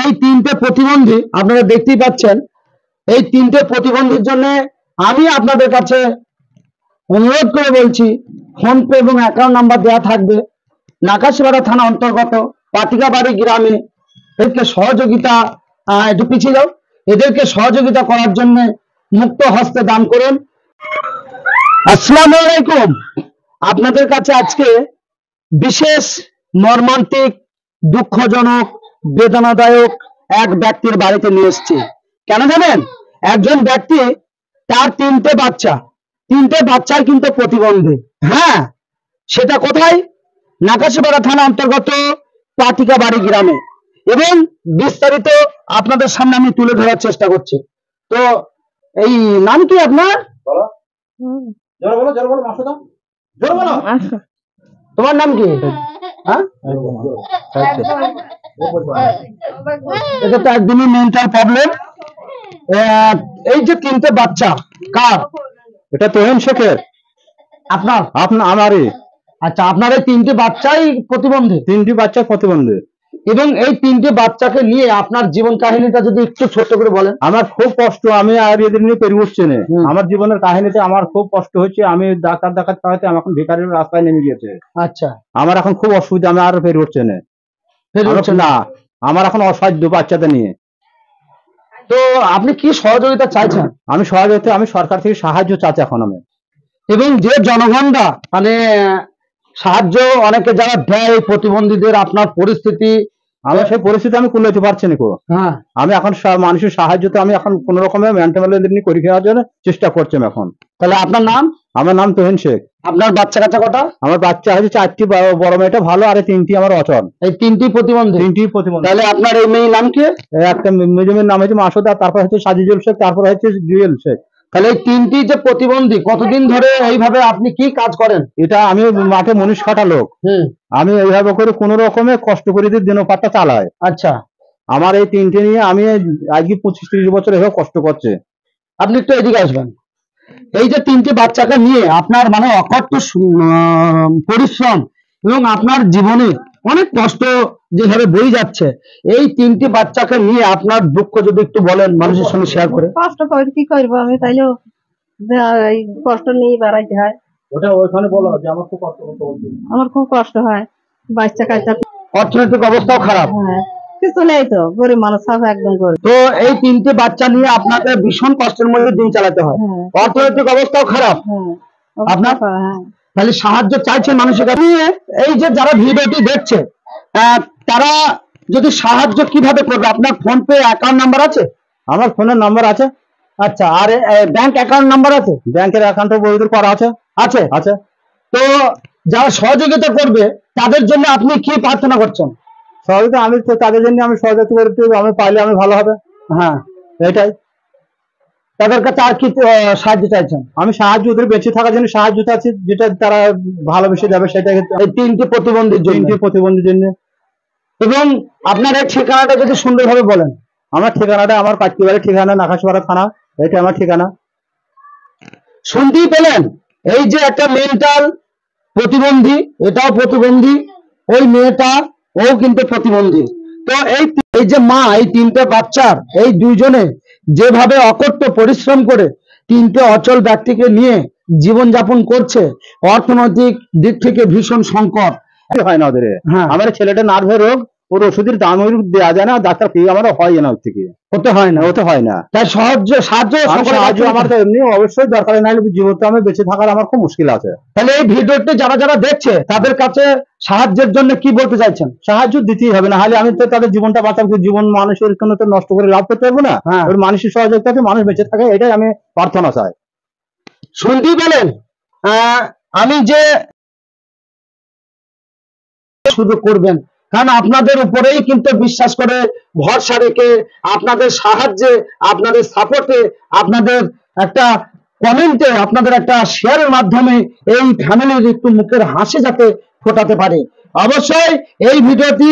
এই তিনটে প্রতিবন্ধী আপনারা দেখতেই পাচ্ছেন। এই তিনটে প্রতিবন্ধীর জন্য আমি আপনাদের কাছে অনুরোধ করে বলছি, ফোনপে এবং অ্যাকাউন্ট নাম্বার দেওয়া থাকবে। নাকাশিপাড়া থানা অন্তর্গত পাটিকাবাড়ি গ্রামে এদেরকে সহযোগিতা, একটু পিছিয়ে যাও, এদেরকে সহযোগিতা করার জন্য মুক্ত হস্তে দান করুন। আসসালামু আলাইকুম। আপনাদের কাছে আজকে বিশেষ মর্মান্তিক, দুঃখজনক, বেদনাদায়ক এক ব্যক্তির বাড়িতে নিয়ে এসেছি। কেন জানেন? একজন ব্যক্তি, তার তিনটে বাচ্চার কিন্তু প্রতিবন্ধী। হ্যাঁ, সেটা কোথায়? নাকাশিপাড়া থানা অন্তর্গত পাটিকাবাড়ি গ্রামে। এবং বিস্তারিত আপনাদের সামনে আমি তুলে ধরার চেষ্টা করছি। তো এই নাম কি আপনার? তোমার নাম কি? হ্যাঁ, এটা তো একদমই মেন্টাল প্রবলেম। এই যে তিনটে বাচ্চা কার? এটা তোহেন শেখের। আপনার? আমারই। আচ্ছা, আপনার এই তিনটে বাচ্চাই প্রতিবন্ধী? তিনটি বাচ্চা প্রতিবন্ধী। এবং এই তিনটে বাচ্চাকে নিয়ে আপনার জীবন কাহিনীটা যদি একটু ছোট্ট করে বলেন। আমার খুব কষ্ট, আমি আর এদের নিয়ে পেরিয়ে উঠছি না। আমার জীবনের কাহিনীতে আমার খুব কষ্ট হচ্ছে। আমি ডাক্তার দেখাতে আমি এখন ভিখারির রাস্তায় নেমে গিয়েছে। আচ্ছা, আমার এখন খুব অসুবিধা, আমি আর পেরিয়ে উঠছি না। আমার এখন অসাধ্য বাচ্চাদের নিয়ে। তো আপনি কি সহযোগিতা চাইছেন? আমি সরকার থেকে সাহায্য চাচ্ছি এখন আমি। এবং যে জনগণরা মানে সাহায্য অনেকে যারা দেয় প্রতিবন্ধীদের, আপনার পরিস্থিতি, আমার সেই পরিস্থিতি আমি কুলাইতে পারছি না। হ্যাঁ, আমি এখন মানুষের সাহায্যতে আমি এখন কোন রকমের মেন্টাল নিয়ে করে খাওয়ার জন্য চেষ্টা করছি এখন। তাহলে আপনার নাম? আমার নাম তোহেন শেখ। আপনার বাচ্চা কাচ্চা কটা? আমার বাচ্চা হচ্ছে 4টি, বড় মেয়েটা ভালো, আর 3টি আমার অচল। এই তিনটি প্রতিবন্ধী? তাহলে আপনার এই মেয়ের নাম কি? একটা মেয়ের নাম হচ্ছে মাসুদা, তারপর হচ্ছে সাজিজুল শেখ, তারপর হচ্ছে জুয়েল শেখ। তাহলে এই তিনটি যে প্রতিবন্ধী, কতদিন ধরে এইভাবে আপনি কি কাজ করেন? এটা আমি মাঠে মনীষ কাটা লোক। আমি এইভাবে করে কোন রকমে কষ্ট করে দিনপাটটা চালাই। আচ্ছা, আমার এই তিনটে নিয়ে আমি আজকে 25-30 বছর এভাবে কষ্ট করছে। আপনি একটু এদিকে আসবেন। এই যে তিনটি বাচ্চাকে নিয়ে আপনার মানে অকথ্য পরিশ্রম এবং আপনার জীবনে অনেক কষ্ট যেভাবে বয়ে যাচ্ছে, এই তিনটি বাচ্চাকে নিয়ে আপনার দুঃখ যদি একটু বলেন মানুষের সঙ্গে শেয়ার করে। কষ্ট করে কি করবো আমি, তাইলেও কষ্ট নিয়ে বেড়াইতে হয়। ওটা ওইখানে বলো যে আমার খুব কষ্ট করতে বলছি। আমার খুব কষ্ট হয়, বাচ্চা কাচ্চা। অর্থনৈতিক অবস্থাও খারাপ। হ্যাঁ, কিছু নেই তো, গরিব মানুষ সব একদম গরিব। তো এই তিনটে বাচ্চা নিয়ে আপনাকে ভীষণ কষ্টের মধ্যে দিন চালাতে হয়। অর্থনৈতিক অবস্থাও খারাপ আপনার। তাহলে সাহায্য চাইছেন মানুষের কাছে। এই যে যারা ভিডিওটি দেখছে, তারা যদি সাহায্য কিভাবে করবে? আপনার ফোন পে অ্যাকাউন্ট নাম্বার আছে? আমার ফোনের নাম্বার আছে। আচ্ছা, আর ব্যাংক অ্যাকাউন্ট নাম্বার আছে? ব্যাংকের অ্যাকাউন্ট বইদের করা আছে। আছে আছে। তো যারা সহযোগিতা করবে তাদের জন্য আপনি কি প্রার্থনা করছেন? সহযোগিতা আমি তো তাদের জন্য আমি সহযোগিতা করতে, আমি পাইলে আমি ভালো হবে। হ্যাঁ, এটাই। তাদের কাছে আর কি সাহায্য চাইছেন? আমি সাহায্য, ওদের বেঁচে থাকার জন্য সাহায্য চাচ্ছি, যেটা তারা ভালোবেসে যাবে সেটা। এই তিনটি প্রতিবন্ধীর জন্য। এবং আপনার এই ঠিকানাটা যদি সুন্দরভাবে বলেন। আমার ঠিকানাটা, আমার পাটকিবাড়ির ঠিকানা, নাকাশিপাড়া থানা, এটা আমার ঠিকানা। শুনতেই পেলেন, এই যে একটা মেন্টাল প্রতিবন্ধী, এটাও প্রতিবন্ধী, ওই মেয়েটা ও কিন্তু প্রতিবন্ধী। তো এই যে মা, এই তিনটে বাচ্চার এই দুইজনে যেভাবে অকথ্য পরিশ্রম করে তিনটে অচল ব্যক্তিকে নিয়ে জীবনযাপন করছে, অর্থনৈতিক দিক থেকে ভীষণ সংকট হয় না ওদের। আমার ছেলেটা নার্ভের রোগ, ওর ওষুধের দাম দেওয়া যায় না, ডাক্তার ফি আমার হয় না, ওর থেকে হতে হয় না। তাই সাহায্য আমার এমনি অবশ্যই দরকার, নাহলে জীবনটা আমি বেঁচে থাকার আমার খুব মুশকিল আছে। তাহলে এই ভিডিওটি যারা দেখছে তাদের কাছে সাহায্যের জন্য কি বলতে চাইছেন? সাহায্য দিতেই হবে, না হলে আমি তো তাদের জীবনটা বাঁচাবো। জীবন মানুষের কোনো তো নষ্ট করে লাভ করতে পারবো না। ওই মানুষের সহযোগিতাতে মানুষ বেঁচে থাকে, এটাই আমি প্রার্থনা চাই। শুনতেই পেলেন, আমি যে শুধু করবেন, কারণ আপনাদের উপরেই কিন্তু বিশ্বাস করে, ভরসা রেখে, আপনাদের সাহায্যে, আপনাদের সাপোর্টে, আপনাদের একটা কমেন্টে, আপনাদের একটা শেয়ারের মাধ্যমে এই ফ্যামিলির একটু মুখের হাসি যাতে ফোটাতে পারে। অবশ্যই এই ভিডিওটি